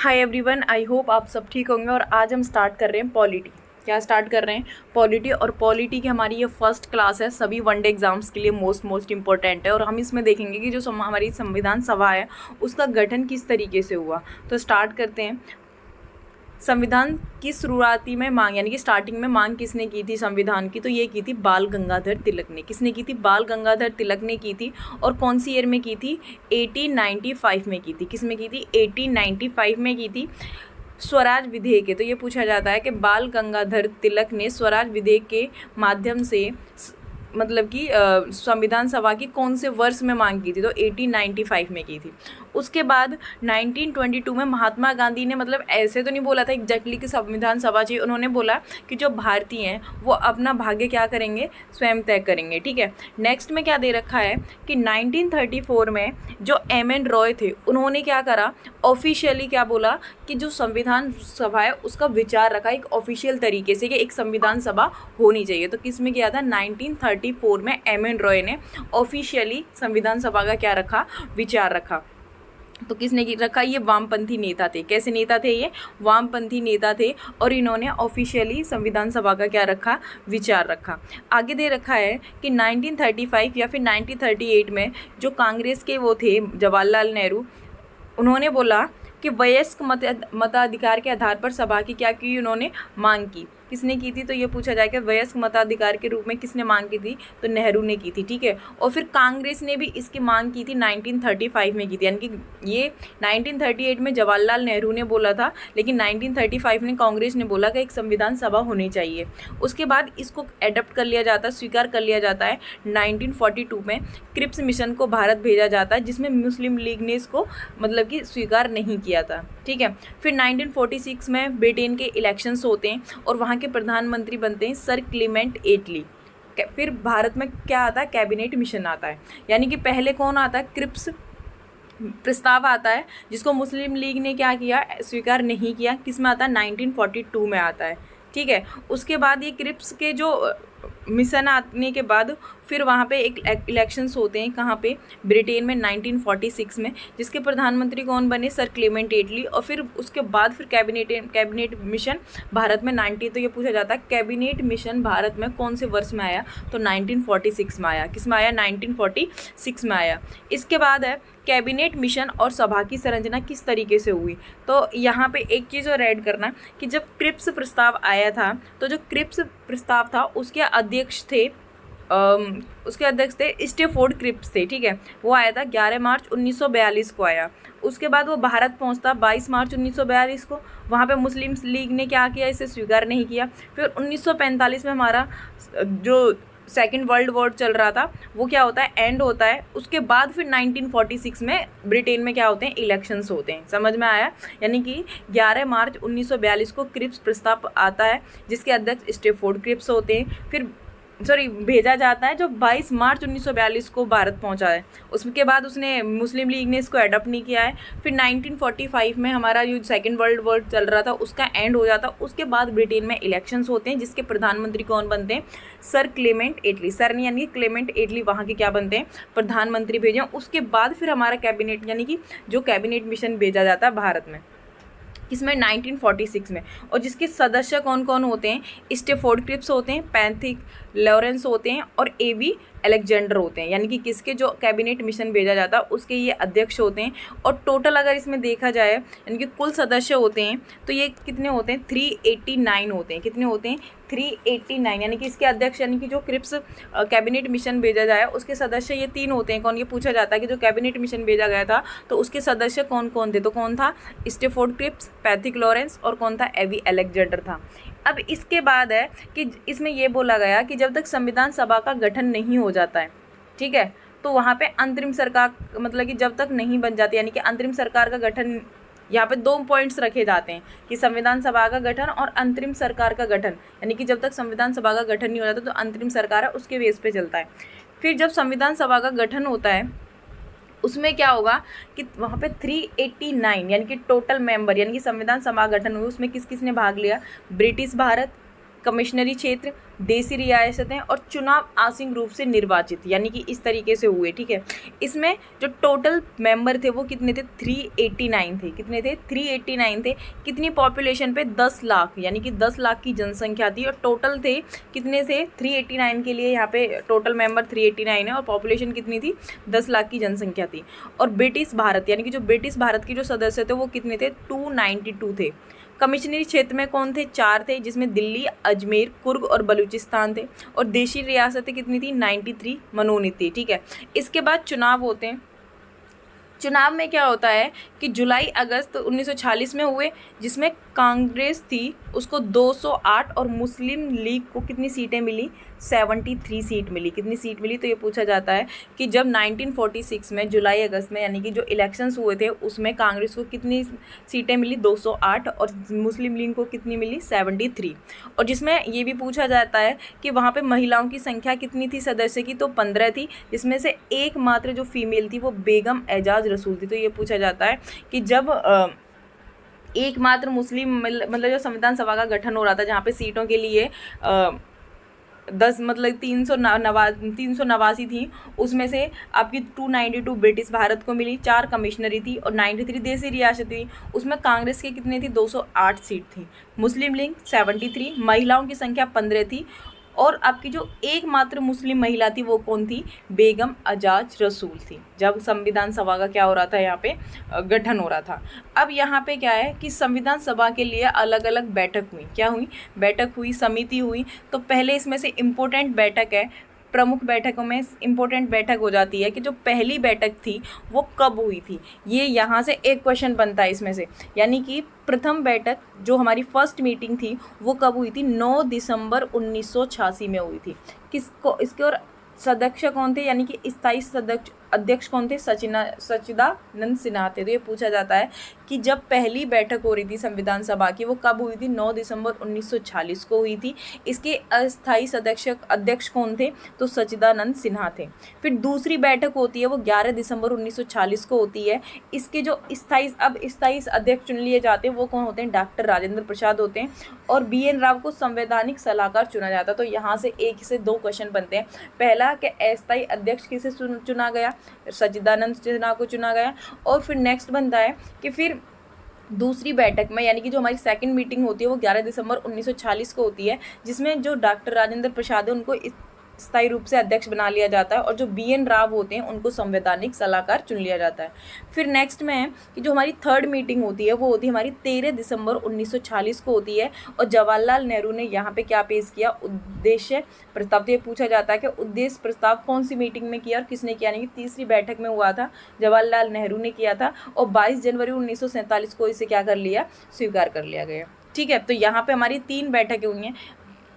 Hi everyone, I hope आप सब ठीक होंगे। और आज हम स्टार्ट कर रहे हैं पॉलिटी। क्या स्टार्ट कर रहे हैं? पॉलिटी। और पॉलिटी की हमारी ये फर्स्ट क्लास है, सभी वनडे एग्जाम्स के लिए मोस्ट इंपॉर्टेंट है। और हम इसमें देखेंगे कि जो हमारी संविधान सभा है उसका गठन किस तरीके से हुआ। तो स्टार्ट करते हैं। संविधान की शुरुआती में मांग यानी कि स्टार्टिंग में मांग किसने की थी संविधान की? तो ये की थी बाल गंगाधर तिलक ने। किसने की थी? बाल गंगाधर तिलक ने की थी। और कौन सी ईयर में की थी? 1895 में की थी। किस में की थी? 1895 में की थी। स्वराज विधेयक है, तो ये पूछा जाता है कि बाल गंगाधर तिलक ने स्वराज विधेयक के माध्यम से मतलब कि संविधान सभा की कौन से वर्ष में मांग की थी? तो 1895 में की थी। उसके बाद 1922 में महात्मा गांधी ने, मतलब ऐसे तो नहीं बोला था एग्जैक्टली कि संविधान सभा चाहिए, उन्होंने बोला कि जो भारतीय हैं वो अपना भाग्य क्या करेंगे? स्वयं तय करेंगे। ठीक है। नेक्स्ट में क्या दे रखा है कि 1934 में जो एम.एन. रॉय थे उन्होंने क्या करा? ऑफिशियली क्या बोला कि जो संविधान सभा है उसका विचार रखा एक ऑफिशियल तरीके से कि एक संविधान सभा होनी चाहिए। तो किस में किया था? 1934 में एम.एन. रॉय ने ऑफिशियली संविधान सभा का क्या रखा? विचार रखा। तो किसने रखा? ये वामपंथी नेता थे। कैसे नेता थे? ये वामपंथी नेता थे। और इन्होंने ऑफिशियली संविधान सभा का क्या रखा? विचार रखा। आगे दे रखा है कि 1935 या फिर 1938 में जो कांग्रेस के वो थे जवाहरलाल नेहरू, उन्होंने बोला कि वयस्क मताधिकार के आधार पर सभा की क्या की? उन्होंने मांग की। किसने की थी? तो ये पूछा जाएगा वयस्क मताधिकार के रूप में किसने मांग की थी? तो नेहरू ने की थी। ठीक है। और फिर कांग्रेस ने भी इसकी मांग की थी 1935 में की थी। यानी कि ये 1938 में जवाहरलाल नेहरू ने बोला था, लेकिन 1935 में कांग्रेस ने बोला कि एक संविधान सभा होनी चाहिए। उसके बाद इसको एडप्ट कर लिया जाता है, स्वीकार कर लिया जाता है। 1942 में क्रिप्स मिशन को भारत भेजा जाता है, जिसमें मुस्लिम लीग ने इसको मतलब कि स्वीकार नहीं किया था। ठीक है। फिर 1946 में ब्रिटेन के इलेक्शंस होते हैं और वहाँ के प्रधानमंत्री बनते हैं सर क्लीमेंट एटली। फिर भारत में क्या आता है? कैबिनेट मिशन आता है। यानी कि पहले कौन आता है? क्रिप्स प्रस्ताव आता है, जिसको मुस्लिम लीग ने क्या किया? स्वीकार नहीं किया। किस में आता है? 1942 में आता है। ठीक है। उसके बाद ये क्रिप्स के जो मिशन आने के बाद फिर वहाँ पे एक इलेक्शंस होते हैं। कहाँ पे? ब्रिटेन में 1946 में, जिसके प्रधानमंत्री कौन बने? सर क्लेमेंट एटली। और फिर उसके बाद फिर कैबिनेट मिशन भारत में 90। तो ये पूछा जाता है कैबिनेट मिशन भारत में कौन से वर्ष में आया? तो 1946 में आया। किस में आया? 1946 में आया। इसके बाद है कैबिनेट मिशन और सभा की संरचना किस तरीके से हुई। तो यहाँ पे एक चीज़ और ऐड करना कि जब क्रिप्स प्रस्ताव आया था, तो जो क्रिप्स प्रस्ताव था उसके अध्यक्ष थे स्टेफोर्ड क्रिप्स थे। ठीक है। वो आया था 11 मार्च 1942 को आया। उसके बाद वो भारत पहुंचता 22 मार्च 1942 को। वहाँ पे मुस्लिम लीग ने क्या किया? इसे स्वीकार नहीं किया। फिर 1945 में हमारा जो सेकेंड वर्ल्ड वॉर चल रहा था वो क्या होता है? एंड होता है। उसके बाद फिर 1946 में ब्रिटेन में क्या होते हैं? इलेक्शंस होते हैं। समझ में आया? यानी कि 11 मार्च 1942 को क्रिप्स प्रस्ताव आता है, जिसके अध्यक्ष स्टेफोर्ड क्रिप्स होते हैं। फिर भेजा जाता है, जो 22 मार्च 1942 को भारत पहुंचा है। उसके बाद उसने मुस्लिम लीग ने इसको अडॉप्ट नहीं किया है। फिर 1945 में हमारा जो सेकेंड वर्ल्ड वॉर चल रहा था उसका एंड हो जाता। उसके बाद ब्रिटेन में इलेक्शंस होते हैं, जिसके प्रधानमंत्री कौन बनते हैं? सर क्लेमेंट एटली। सर नहीं, यानी क्लेमेंट एटली वहाँ के क्या बनते हैं? प्रधानमंत्री भेजे। उसके बाद फिर हमारा कैबिनेट यानी कि जो कैबिनेट मिशन भेजा जाता है भारत में, किसमें? 1946 में। और जिसके सदस्य कौन कौन होते हैं? स्टेफोर्ड क्रिप्स होते हैं, पैथिक लॉरेंस होते हैं और ए.बी. अलेक्जेंडर होते हैं। यानी कि किसके जो कैबिनेट मिशन भेजा जाता है उसके ये अध्यक्ष होते हैं। और टोटल अगर इसमें देखा जाए यानी कि कुल सदस्य होते हैं तो ये कितने होते हैं? 389 होते हैं। कितने होते हैं? 389। यानी कि इसके अध्यक्ष यानी कि जो क्रिप्स कैबिनेट मिशन भेजा जाए उसके सदस्य ये 3 होते हैं। कौन? ये पूछा जाता है कि जो कैबिनेट मिशन भेजा गया था तो उसके सदस्य कौन कौन थे? तो कौन था? स्टेफोर्ड क्रिप्स, पैथिक लॉरेंस और कौन था? ए.बी. अलेक्जेंडर था। अब इसके बाद है कि इसमें ये बोला गया कि जब तक संविधान सभा का गठन नहीं हो जाता है, ठीक है, तो वहाँ पे अंतरिम सरकार मतलब कि जब तक नहीं बन जाती, यानी कि अंतरिम सरकार का गठन, यहाँ पे 2 पॉइंट्स रखे जाते हैं कि संविधान सभा का गठन और अंतरिम सरकार का गठन। यानी कि जब तक संविधान सभा का गठन नहीं हो जाता तो अंतरिम सरकार है उसके बेस पे चलता है। फिर जब संविधान सभा का गठन होता है उसमें क्या होगा कि वहाँ पे 389 यानी कि टोटल मेंबर, यानी कि संविधान सभा गठन हुई उसमें किस किस ने भाग लिया? ब्रिटिश भारत, कमिश्नरी क्षेत्र, देसी रियासतें और चुनाव आंशिक रूप से निर्वाचित, यानी कि इस तरीके से हुए। ठीक है, इसमें जो टोटल मेंबर थे वो कितने थे? 389 थे। कितने थे? 389 थे। कितनी पॉपुलेशन पे? 10 लाख, यानी कि 10 लाख की जनसंख्या थी। और टोटल थे कितने थे? 389 के लिए यहाँ पे टोटल मेंबर 389 है और पॉपुलेशन कितनी थी? 10 लाख की जनसंख्या थी। और ब्रिटिश भारत, यानी कि जो ब्रिटिश भारत के जो सदस्य थे वो कितने थे? 292 थे। कमिश्नरी क्षेत्र में कौन थे? 4 थे, जिसमें दिल्ली, अजमेर, कुर्ग और बलूचिस्तान थे। और देशी रियासतें कितनी थी? 93 मनोनीत थी। ठीक है, इसके बाद चुनाव होते हैं। चुनाव में क्या होता है कि जुलाई अगस्त 1946 में हुए, जिसमें कांग्रेस थी उसको 208 और मुस्लिम लीग को कितनी सीटें मिली? 73 सीट मिली। कितनी सीट मिली? तो ये पूछा जाता है कि जब 1946 में जुलाई अगस्त में, यानी कि जो इलेक्शंस हुए थे उसमें कांग्रेस को कितनी सीटें मिली? 208 और मुस्लिम लीग को कितनी मिली? 73। और जिसमें ये भी पूछा जाता है कि वहाँ पे महिलाओं की संख्या कितनी थी सदस्य की? तो 15 थी, जिसमें से एकमात्र जो फीमेल थी वो बेगम एजाज रसूल थी। तो ये पूछा जाता है कि जब एकमात्र मुस्लिम मतलब जो संविधान सभा का गठन हो रहा था जहाँ पे सीटों के लिए 10 मतलब 389 थी, उसमें से आपकी 292 ब्रिटिश भारत को मिली, 4 कमिश्नरी थी और 93 देसी रियासत थी। उसमें कांग्रेस की कितनी थी? 208 सीट थी। मुस्लिम लीग 73, महिलाओं की संख्या 15 थी। और आपकी जो एकमात्र मुस्लिम महिला थी वो कौन थी? बेगम एजाज रसूल थी, जब संविधान सभा का क्या हो रहा था यहाँ पे गठन हो रहा था। अब यहाँ पे क्या है कि संविधान सभा के लिए अलग अलग बैठक हुई। क्या हुई? बैठक हुई, समिति हुई। तो पहले इसमें से इम्पोर्टेंट बैठक है, प्रमुख बैठकों में इम्पोर्टेंट बैठक हो जाती है कि जो पहली बैठक थी वो कब हुई थी। ये यहाँ से एक क्वेश्चन बनता है इसमें से, यानी कि प्रथम बैठक जो हमारी फर्स्ट मीटिंग थी वो कब हुई थी? 9 दिसंबर 1986 में हुई थी। किसको इसके और सदस्य कौन थे, यानी कि स्थायी सदस्य अध्यक्ष कौन थे? सच्चिदानंद सिन्हा थे। तो ये पूछा जाता है कि जब पहली बैठक हो रही थी संविधान सभा की वो कब हुई थी? 9 दिसंबर 1946 को हुई थी। इसके अस्थायी सदस्य अध्यक्ष कौन थे? तो सच्चिदानंद सिन्हा थे। फिर दूसरी बैठक होती है वो 11 दिसंबर 1946 को होती है। इसके जो स्थायी अध्यक्ष चुन लिए जाते हैं वो कौन होते हैं? डॉक्टर राजेंद्र प्रसाद होते हैं। और BN राव को संवैधानिक सलाहकार चुना जाता है। तो यहाँ से एक से दो क्वेश्चन बनते हैं। पहला कि अस्थायी अध्यक्ष किसे चुना गया? सच्चिदानंद सिन्हा को चुना गया। और फिर नेक्स्ट बनता है कि फिर दूसरी बैठक में, यानी कि जो हमारी सेकंड मीटिंग होती है वो 11 दिसंबर 1946 को होती है, जिसमें जो डॉक्टर राजेंद्र प्रसाद है उनको स्थायी रूप से अध्यक्ष बना लिया जाता है और जो BN राव होते हैं उनको संवैधानिक सलाहकार चुन लिया जाता है। फिर नेक्स्ट में है कि जो हमारी थर्ड मीटिंग होती है वो होती है हमारी 13 दिसंबर 1946 को होती है। और जवाहरलाल नेहरू ने यहाँ पे क्या पेश किया? उद्देश्य प्रस्ताव। तो ये पूछा जाता है कि उद्देश्य प्रस्ताव कौन सी मीटिंग में किया और किसने किया? यानी कि तीसरी बैठक में हुआ था, जवाहरलाल नेहरू ने किया था। और 22 जनवरी 1947 को इसे क्या कर लिया? स्वीकार कर लिया गया। ठीक है, तो यहाँ पे हमारी 3 बैठकें हुई हैं,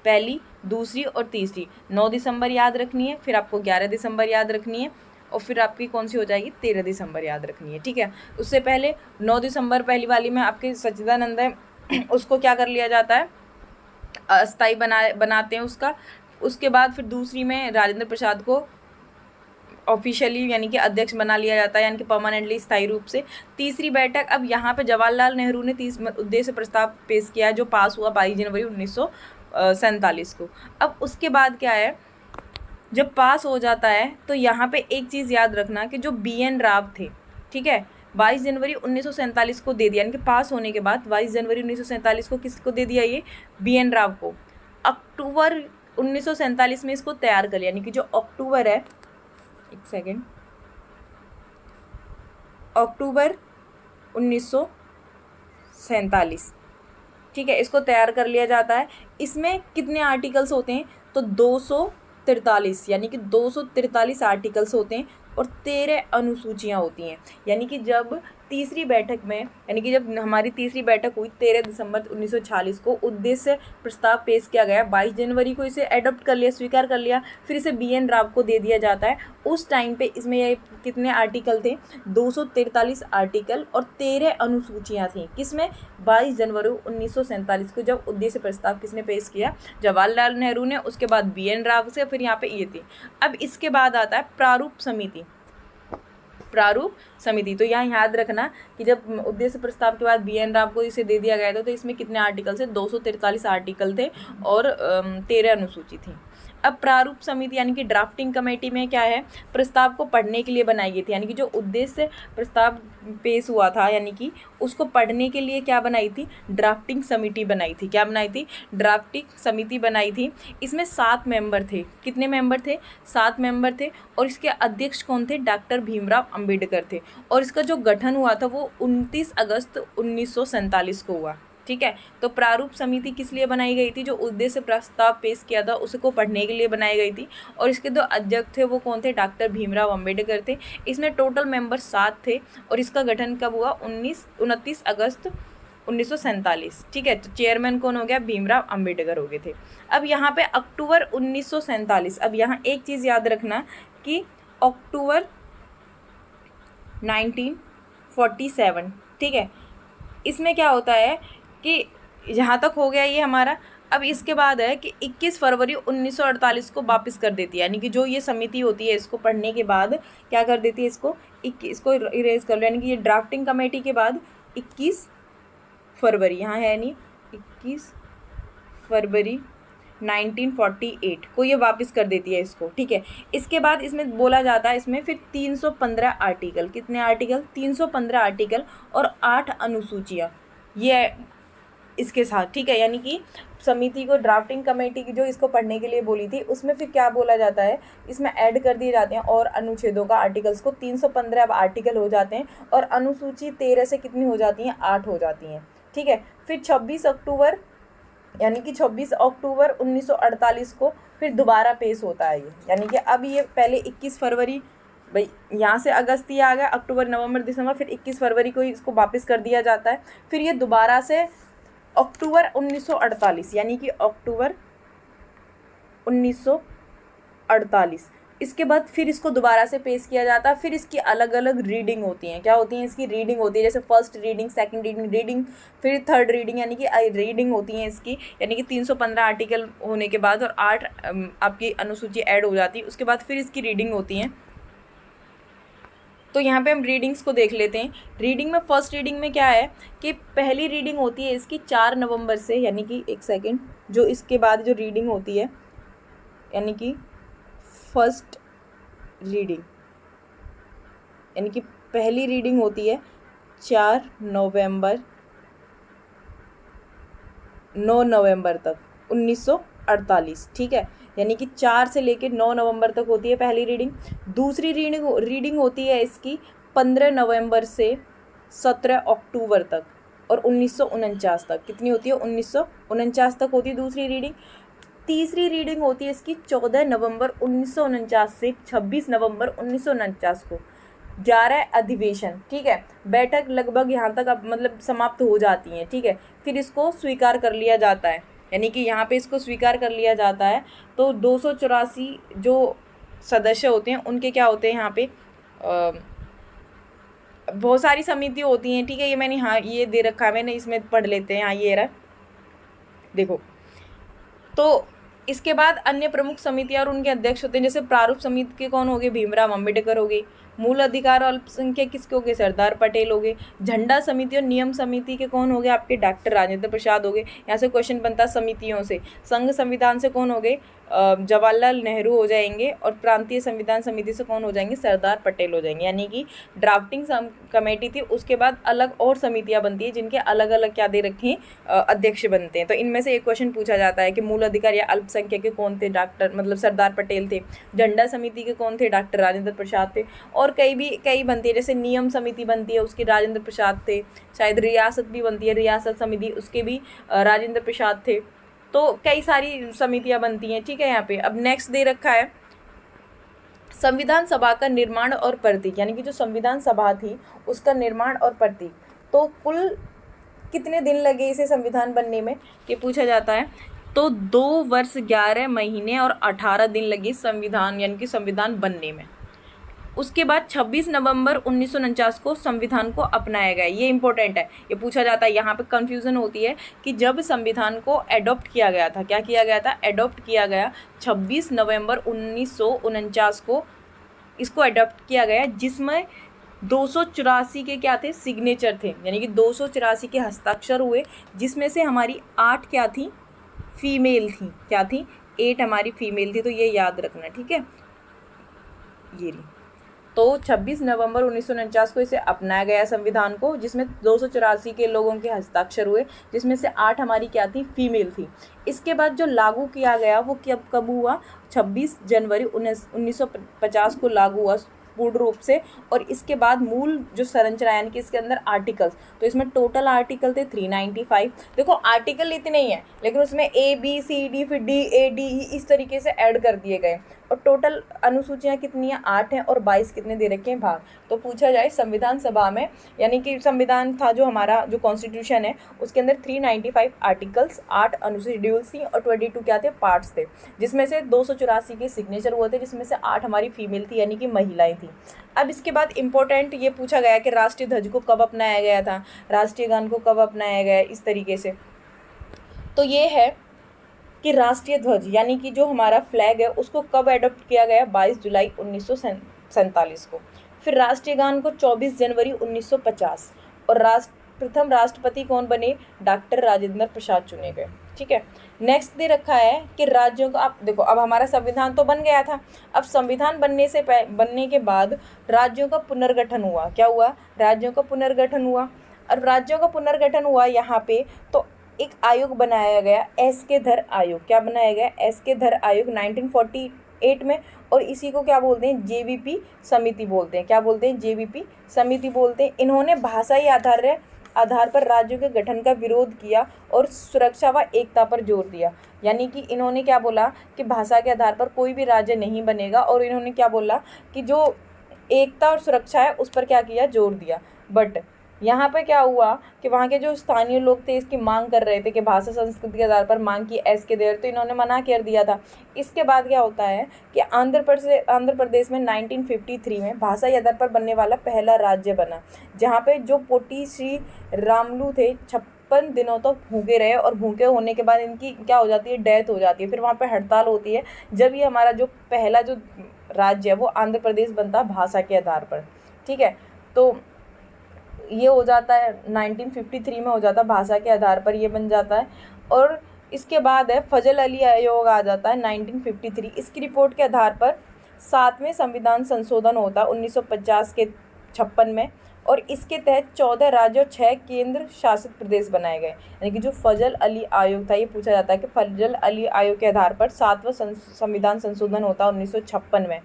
पहली, दूसरी और तीसरी। 9 दिसंबर याद रखनी है, फिर आपको 11 दिसंबर याद रखनी है और फिर आपकी कौन सी हो जाएगी? 13 दिसंबर याद रखनी है। ठीक है, उससे पहले 9 दिसंबर पहली वाली में आपके सच्चिदानंद है उसको क्या कर लिया जाता है? अस्थायी बनाते हैं उसका। उसके बाद फिर दूसरी में राजेंद्र प्रसाद को ऑफिशियली यानी कि अध्यक्ष बना लिया जाता है, यानी कि परमानेंटली स्थायी रूप से। तीसरी बैठक, अब यहाँ पे जवाहरलाल नेहरू ने उद्देश्य प्रस्ताव पेश किया जो पास हुआ 22 जनवरी 1947 को। अब उसके बाद क्या है, जब पास हो जाता है तो यहाँ पे एक चीज़ याद रखना कि जो BN राव थे, ठीक है, 22 जनवरी 1947 को दे दिया, यानी कि पास होने के बाद 22 जनवरी 1947 को किसको दे दिया? ये BN राव को। अक्टूबर 1947 में इसको तैयार कर लिया, यानी कि जो अक्टूबर है, एक सेकेंड, अक्टूबर 1947, ठीक है, इसको तैयार कर लिया जाता है। इसमें कितने आर्टिकल्स होते हैं? तो 243, यानी कि 243 आर्टिकल्स होते हैं और 13 अनुसूचियाँ होती हैं। यानी कि जब तीसरी बैठक में, यानी कि जब हमारी तीसरी बैठक हुई 13 दिसंबर 1946 को, उद्देश्य प्रस्ताव पेश किया गया, 22 जनवरी को इसे एडॉप्ट कर लिया, स्वीकार कर लिया, फिर इसे BN राव को दे दिया जाता है। उस टाइम पे इसमें ये कितने आर्टिकल थे? 243 आर्टिकल और 13 अनुसूचियाँ थीं। किसमें? 22 जनवरी 1947 को जब उद्देश्य प्रस्ताव किसने पेश किया? जवाहरलाल नेहरू ने। उसके बाद BN राव से, फिर यहाँ पे ये थी। अब इसके बाद आता है प्रारूप समिति। प्रारूप समिति। तो यहाँ याद रखना कि जब उद्देश्य प्रस्ताव के बाद बी.एन. राव को इसे दे दिया गया था तो इसमें कितने आर्टिकल थे, 243 आर्टिकल थे और 13 अनुसूची थी। अब प्रारूप समिति यानी कि ड्राफ्टिंग कमेटी में क्या है, प्रस्ताव को पढ़ने के लिए बनाई गई थी, यानी कि जो उद्देश्य प्रस्ताव पेश हुआ था यानी कि उसको पढ़ने के लिए क्या बनाई थी, ड्राफ्टिंग समिति बनाई थी। क्या बनाई थी, ड्राफ्टिंग समिति बनाई थी। इसमें 7 मेंबर थे। कितने मेंबर थे, 7 मेंबर थे और इसके अध्यक्ष कौन थे, डॉक्टर भीमराव अंबेडकर थे। और इसका जो गठन हुआ था वो 29 अगस्त 1947 को हुआ। ठीक है, तो प्रारूप समिति किस लिए बनाई गई थी, जो उद्देश्य प्रस्ताव पेश किया था उसको पढ़ने के लिए बनाई गई थी और इसके जो अध्यक्ष थे वो कौन थे, डॉक्टर भीमराव अंबेडकर थे। इसमें टोटल मेंबर 7 थे और इसका गठन कब हुआ, 29 अगस्त 1947। ठीक है, तो चेयरमैन कौन हो गया, भीमराव अंबेडकर हो गए थे। अब यहाँ पे अक्टूबर 1947, अब यहाँ एक चीज़ याद रखना कि अक्टूबर 1947, ठीक है, इसमें क्या होता है कि यहाँ तक हो गया ये हमारा। अब इसके बाद है कि 21 फरवरी 1948 को वापस कर देती है, यानी कि जो ये समिति होती है इसको पढ़ने के बाद क्या कर देती है, इसको इरेज कर लो, यानी कि ये ड्राफ्टिंग कमेटी के बाद 21 फरवरी, यहाँ है नहीं, 21 फरवरी 1948 को ये वापस कर देती है इसको। ठीक है, इसके बाद इसमें बोला जाता है, इसमें फिर 315 आर्टिकल, कितने आर्टिकल, 315 आर्टिकल और 8 अनुसूचियाँ ये इसके साथ। ठीक है, यानी कि समिति को ड्राफ्टिंग कमेटी की जो इसको पढ़ने के लिए बोली थी उसमें फिर क्या बोला जाता है, इसमें ऐड कर दिए जाते हैं और अनुच्छेदों का आर्टिकल्स को 315 अब आर्टिकल हो जाते हैं और अनुसूची 13 से कितनी हो जाती हैं, 8 हो जाती हैं। ठीक है, फिर 26 अक्टूबर यानी कि 26 अक्टूबर 1948 को फिर दोबारा पेश होता है ये, यानी कि अब ये पहले 21 फरवरी, भाई यहाँ से अगस्त ही आ गया, अक्टूबर नवंबर दिसंबर, फिर 21 फरवरी को इसको वापस कर दिया जाता है। फिर ये दोबारा से अक्टूबर 1948 यानी कि अक्टूबर 1948 इसके बाद फिर इसको दोबारा से पेश किया जाता है। फिर इसकी अलग अलग रीडिंग होती हैं, क्या होती हैं, इसकी रीडिंग होती है, जैसे फर्स्ट रीडिंग, सेकंड रीडिंग, फिर थर्ड रीडिंग, यानी कि रीडिंग होती हैं इसकी, यानी कि 315 आर्टिकल होने के बाद और 8 आपकी अनुसूची ऐड हो जाती है, उसके बाद फिर इसकी रीडिंग होती हैं। तो यहाँ पे हम रीडिंग्स को देख लेते हैं। रीडिंग में फर्स्ट रीडिंग में क्या है कि पहली रीडिंग होती है इसकी 4 नवंबर से, यानी कि एक सेकेंड, जो इसके बाद जो रीडिंग होती है यानी कि फर्स्ट रीडिंग यानी कि पहली रीडिंग होती है 4 नवंबर 9 नवंबर तक 1948। ठीक है, यानी कि 4 से लेकर 9 नवंबर तक होती है पहली रीडिंग। दूसरी रीडिंग होती है इसकी 15 नवंबर से 17 अक्टूबर तक और 1949 तक, कितनी होती है, 1949 तक होती है दूसरी रीडिंग। तीसरी रीडिंग होती है इसकी 14 नवंबर 1949 से 26 नवंबर 1949 को। 11 अधिवेशन, ठीक है, बैठक लगभग यहाँ तक अब मतलब समाप्त हो जाती हैं। ठीक है, फिर इसको स्वीकार कर लिया जाता है, यानी कि यहाँ पे इसको स्वीकार कर लिया जाता है। तो 284 जो सदस्य होते हैं उनके क्या होते हैं, यहाँ पे बहुत सारी समिति होती हैं। ठीक है, ये मैंने हाँ ये दे रखा है मैंने, इसमें पढ़ लेते हैं। हाँ ये रहा, देखो। तो इसके बाद अन्य प्रमुख समितियां और उनके अध्यक्ष होते हैं, जैसे प्रारूप समिति के कौन हो गए, भीमराव अंबेडकर हो गए। मूल अधिकार और अल्पसंख्यक किसके हो गए, सरदार पटेल हो गए। झंडा समिति और नियम समिति के कौन हो गए, आपके डॉक्टर राजेंद्र प्रसाद हो गए। यहाँ से क्वेश्चन बनता है समितियों से। संघ संविधान से कौन हो गए, जवाहरलाल नेहरू हो जाएंगे और प्रांतीय संविधान समिति से कौन हो जाएंगे, सरदार पटेल हो जाएंगे। यानी कि ड्राफ्टिंग कमेटी थी, उसके बाद अलग और समितियां बनती है जिनके अलग अलग क्या दे रखे हैं, अध्यक्ष बनते हैं। तो इनमें से एक क्वेश्चन पूछा जाता है कि मूल अधिकार या अल्पसंख्यक के कौन थे, डॉक्टर मतलब सरदार पटेल थे। झंडा समिति के कौन थे, डॉक्टर राजेंद्र प्रसाद थे। और कई बनती है, जैसे नियम समिति बनती है उसके राजेंद्र प्रसाद थे। शायद रियासत भी बनती है, रियासत समिति, उसके भी राजेंद्र प्रसाद थे। तो कई सारी समितियां बनती हैं। ठीक है, यहाँ पे अब नेक्स्ट दे रखा है संविधान सभा का निर्माण और प्रतीक, यानी कि जो संविधान सभा थी उसका निर्माण और प्रतीक। तो कुल कितने दिन लगे इसे संविधान बनने में, ये पूछा जाता है। तो 2 वर्ष 11 महीने और 18 दिन लगे संविधान यानी कि संविधान बनने में। उसके बाद 26 नवंबर 1949 को संविधान को अपनाया गया। ये इंपॉर्टेंट है, ये पूछा जाता है। यहाँ पे कंफ्यूजन होती है कि जब संविधान को एडॉप्ट किया गया था, क्या किया गया था, एडॉप्ट किया गया 26 नवंबर 1949 को इसको एडॉप्ट किया गया, जिसमें 284 के क्या थे, सिग्नेचर थे, यानी कि 284 के हस्ताक्षर हुए, जिसमें से हमारी 8 क्या थी, फीमेल थी। क्या थी, 8 हमारी फीमेल थी। तो ये याद रखना, ठीक है। ये रही। तो 26 नवंबर 1949 को इसे अपनाया गया संविधान को, जिसमें 284 के लोगों के हस्ताक्षर हुए, जिसमें से 8 हमारी क्या थी, फीमेल थी। इसके बाद जो लागू किया गया वो कब हुआ, 26 जनवरी 1950 को लागू हुआ पूर्ण रूप से। और इसके बाद मूल जो संरचना यानी कि इसके अंदर आर्टिकल्स, तो इसमें टोटल आर्टिकल थे 395। देखो आर्टिकल इतने ही हैं, लेकिन उसमें ABCD फिर DADE इस तरीके से ऐड कर दिए गए। और टोटल अनुसूचियाँ कितनी हैं, 8 हैं, और 22 कितने दे रखे हैं, भाग। तो पूछा जाए संविधान सभा में, यानी कि संविधान था जो हमारा जो कॉन्स्टिट्यूशन है, उसके अंदर 395 आर्टिकल्स, 8 अनुशेड्यूल्स थी और 22 क्या थे, पार्ट्स थे, जिसमें से 284 के सिग्नेचर हुए थे, जिसमें से 8 हमारी फीमेल थी, यानी कि महिलाएं थी। अब इसके बाद इंपॉर्टेंट ये पूछा गया कि राष्ट्रीय ध्वज को कब अपनाया गया था, राष्ट्रीय गान को कब अपनाया गया, इस तरीके से। तो ये है कि राष्ट्रीय ध्वज यानी कि जो हमारा फ्लैग है उसको कब एडॉप्ट किया गया, 22 जुलाई 1947 को। फिर राष्ट्रीय गान को 24 जनवरी 1950। और प्रथम राष्ट्रपति कौन बने, डॉक्टर राजेंद्र प्रसाद चुने गए, ठीक है। नेक्स्ट दे रखा है कि राज्यों का, आप देखो अब हमारा संविधान तो बन गया था, अब संविधान बनने के बाद राज्यों का पुनर्गठन हुआ। क्या हुआ, राज्यों का पुनर्गठन हुआ। और राज्यों का पुनर्गठन हुआ यहाँ पे, तो एक आयोग बनाया गया, एस.के. धर आयोग। क्या बनाया गया, एस.के. धर आयोग 1948 में। और इसी को क्या बोलते हैं, JVP समिति बोलते हैं। क्या बोलते हैं, JVP समिति बोलते हैं। इन्होंने भाषाई आधार पर राज्यों के गठन का विरोध किया और सुरक्षा व एकता पर जोर दिया। यानी कि इन्होंने क्या बोला कि भाषा के आधार पर कोई भी राज्य नहीं बनेगा, और इन्होंने क्या बोला कि जो एकता और सुरक्षा है उस पर क्या किया, जोर दिया। बट यहाँ पे क्या हुआ कि वहाँ के जो स्थानीय लोग थे इसकी मांग कर रहे थे कि भाषा संस्कृति के आधार पर मांग की एस.के. धर, तो इन्होंने मना कर दिया था। इसके बाद क्या होता है कि आंध्र प्रदेश में 1953 में भाषाई आधार पर बनने वाला पहला राज्य बना, जहाँ पे जो पोटी श्री रामलू थे 56 दिनों तक भूखे रहे, और भूखे होने के बाद इनकी क्या हो जाती है, डेथ हो जाती है। फिर वहाँ पे हड़ताल होती है, जब ये हमारा जो पहला जो राज्य है वो आंध्र प्रदेश बनता है भाषा के आधार पर, ठीक है। तो ये हो जाता है 1953 में हो जाता है, भाषा के आधार पर ये बन जाता है। और इसके बाद है फजल अली आयोग आ जाता है 1953। इसकी रिपोर्ट के आधार पर 7वें संविधान संशोधन होता है 1950 के 56 में, और इसके तहत 14 राज्य और 6 केंद्र शासित प्रदेश बनाए गए। यानी कि जो फजल अली आयोग था, ये पूछा जाता है कि फजल अली आयोग के आधार पर 7वां संविधान संशोधन होता है 1956 में,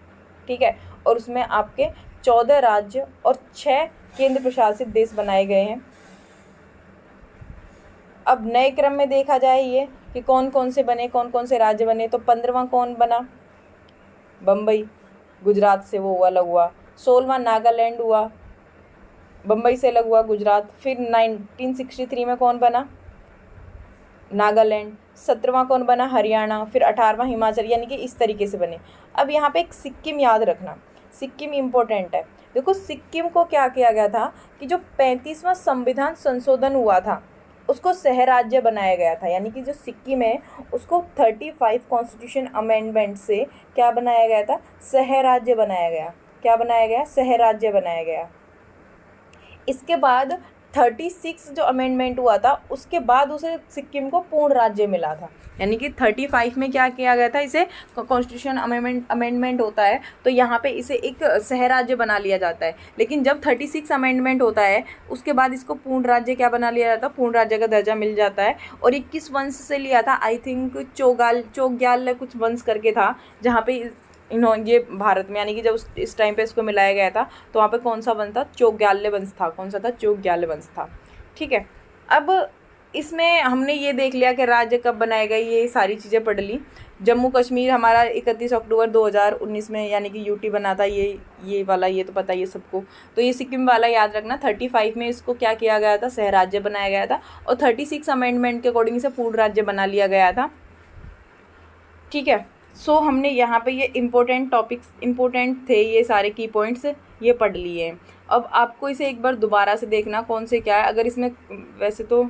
ठीक है। और उसमें आपके 14 राज्य और 6 केंद्र प्रशासित देश बनाए गए हैं। अब नए क्रम में देखा जाए ये कि कौन कौन से बने, कौन कौन से राज्य बने। तो 15वां कौन बना, बम्बई, गुजरात से वो अलग हुआ। 16वां नागालैंड हुआ, बम्बई से अलग हुआ गुजरात। फिर 1963 में कौन बना, नागालैंड। 17वां कौन बना, हरियाणा। फिर 18वां हिमाचल, यानी कि इस तरीके से बने। अब यहाँ पे एक सिक्किम याद रखना, सिक्किम इम्पोर्टेंट है। देखो सिक्किम को क्या किया गया था कि जो 35वां संविधान संशोधन हुआ था उसको सह राज्य बनाया गया था। यानी कि जो सिक्किम है उसको 35 कॉन्स्टिट्यूशन अमेंडमेंट से क्या बनाया गया था, सह राज्य बनाया गया। क्या बनाया गया, सह राज्य बनाया गया। इसके बाद 36 जो अमेंडमेंट हुआ था उसके बाद उसे सिक्किम को पूर्ण राज्य मिला था। यानी कि 35 में क्या किया गया था, इसे कॉन्स्टिट्यूशन अमेंडमेंट होता है तो यहाँ पे इसे एक सह राज्य बना लिया जाता है। लेकिन जब 36 अमेंडमेंट होता है उसके बाद इसको पूर्ण राज्य क्या बना लिया जाता है, पूर्ण राज्य का दर्जा मिल जाता है। और 21 वंश से लिया था, आई थिंक चोग्याल कुछ वंश करके था, जहाँ पे ये भारत में, यानी कि जब इस टाइम पे इसको मिलाया गया था तो वहाँ पे कौन सा वंश था, चोग्याल वंश था। कौन सा था, चोग्याल वंश था, ठीक है। अब इसमें हमने ये देख लिया कि राज्य कब बनाए गए, ये सारी चीज़ें पढ़ ली। जम्मू कश्मीर हमारा 31 अक्टूबर 2019 में यानी कि यूटी बना था, ये वाला ये तो पता ही है सबको। तो ये सिक्किम वाला याद रखना, 35 में इसको क्या किया गया था, सह राज्य बनाया गया था। और 36 अमेंडमेंट के अकॉर्डिंग इसे पूर्ण राज्य बना लिया गया था, ठीक है। सो हमने यहाँ पे ये इम्पोर्टेंट थे, ये सारे की पॉइंट्स ये पढ़ लिए हैं। अब आपको इसे एक बार दोबारा से देखना कौन से क्या है। अगर इसमें वैसे तो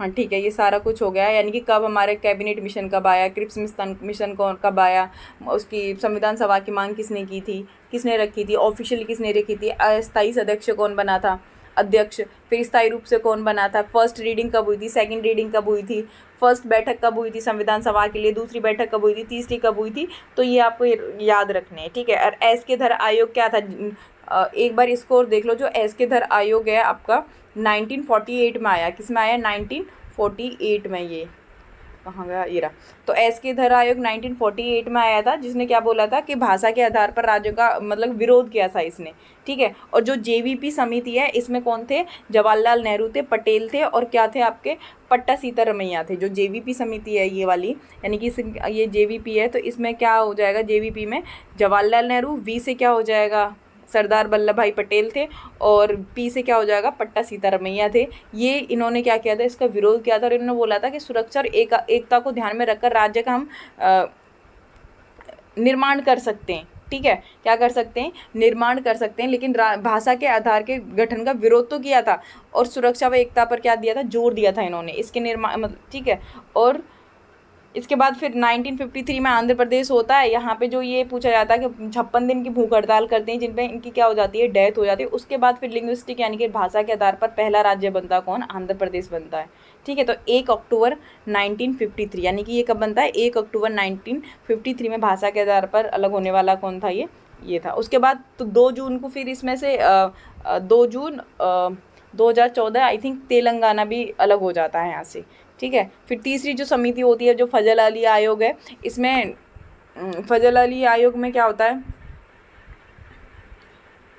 हाँ ठीक है, ये सारा कुछ हो गया। यानी कि कब हमारे कैबिनेट मिशन कब आया, क्रिप्स मिशन कौन कब आया, उसकी संविधान सभा की मांग किसने की थी, किसने रखी थी, ऑफिशियली किसने रखी थी, अस्थायी सदस्य कौन बना था, अध्यक्ष, फिर स्थायी रूप से कौन बना था, फर्स्ट रीडिंग कब हुई थी, सेकंड रीडिंग कब हुई थी, फर्स्ट बैठक कब हुई थी संविधान सभा के लिए, दूसरी बैठक कब हुई थी, तीसरी कब हुई थी। तो ये आपको याद रखने हैं, ठीक है। और एस के धर आयोग क्या था, एक बार इसको और देख लो। जो एस के धर आयोग है आपका 1948 में आया। किस में आया, 1948 में। ये कहाँ गया, ये रहा। तो एस के धर आयोग 1948 में आया था, जिसने क्या बोला था कि भाषा के आधार पर राज्यों का मतलब विरोध किया था इसने, ठीक है। और जो जेवीपी समिति है इसमें कौन थे, जवाहरलाल नेहरू थे, पटेल थे, और क्या थे आपके, पट्टा सीतारमैया थे। जो जेवीपी समिति है ये वाली, यानी कि ये जेवीपी है, तो इसमें क्या हो जाएगा, जेवीपी में जवाहरलाल नेहरू, वी से क्या हो जाएगा, सरदार वल्लभ भाई पटेल थे, और पी से क्या हो जाएगा, पट्टा सीतारमैया थे। ये इन्होंने क्या किया था, इसका विरोध किया था, और इन्होंने बोला था कि सुरक्षा और एकता को ध्यान में रखकर राज्य का हम निर्माण कर सकते हैं, ठीक है। क्या कर सकते हैं, निर्माण कर सकते हैं, लेकिन भाषा के आधार के गठन का विरोध तो किया था, और सुरक्षा व एकता पर क्या दिया था, जोर दिया था इन्होंने इसके निर्माण मतलब, ठीक है। और इसके बाद फिर 1953 में आंध्र प्रदेश होता है। यहाँ पे जो ये पूछा जाता है कि 56 दिन की भूख हड़ताल करते हैं, जिन पे इनकी क्या हो जाती है, डेथ हो जाती है। उसके बाद फिर लिंग्विस्टिक यानी कि भाषा के आधार पर पहला राज्य बनता है कौन, आंध्र प्रदेश बनता है, ठीक है। तो 1 अक्टूबर 1953, यानी कि ये कब बनता है, 1 अक्टूबर 1953 में भाषा के आधार पर अलग होने वाला कौन था, ये था। उसके बाद तो 2 जून को फिर इसमें से 2 जून 2014 आई थिंक तेलंगाना भी अलग हो जाता है यहाँ से, ठीक है। फिर तीसरी जो समिति होती है, जो फजल अली आयोग है, इसमें फजल अली आयोग में क्या होता है,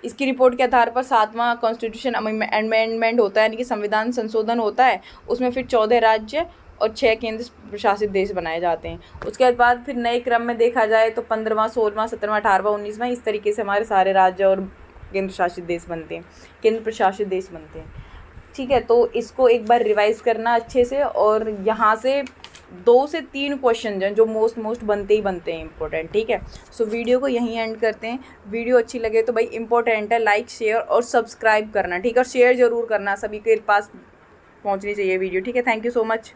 इसकी रिपोर्ट के आधार पर 7वां कॉन्स्टिट्यूशन अमेंडमेंट होता है, यानी कि संविधान संशोधन होता है। उसमें फिर 14 राज्य और 6 केंद्र प्रशासित देश बनाए जाते हैं। उसके बाद फिर नए क्रम में देखा जाए तो 15वां, 16वां, 17वां, 18वां, 19वां, इस तरीके से हमारे सारे राज्य और केंद्र शासित देश बनते हैं, केंद्र प्रशासित देश बनते हैं, ठीक है। तो इसको एक बार रिवाइज करना अच्छे से, और यहाँ से 2 से 3 क्वेश्चन हैं जो मोस्ट बनते ही बनते हैं इंपॉर्टेंट, ठीक है। सो वीडियो को यहीं एंड करते हैं। वीडियो अच्छी लगे तो भाई इंपॉर्टेंट है, लाइक, शेयर और सब्सक्राइब करना, ठीक है। और शेयर ज़रूर करना, सभी के पास पहुँचनी चाहिए वीडियो, ठीक है। Thank you so much.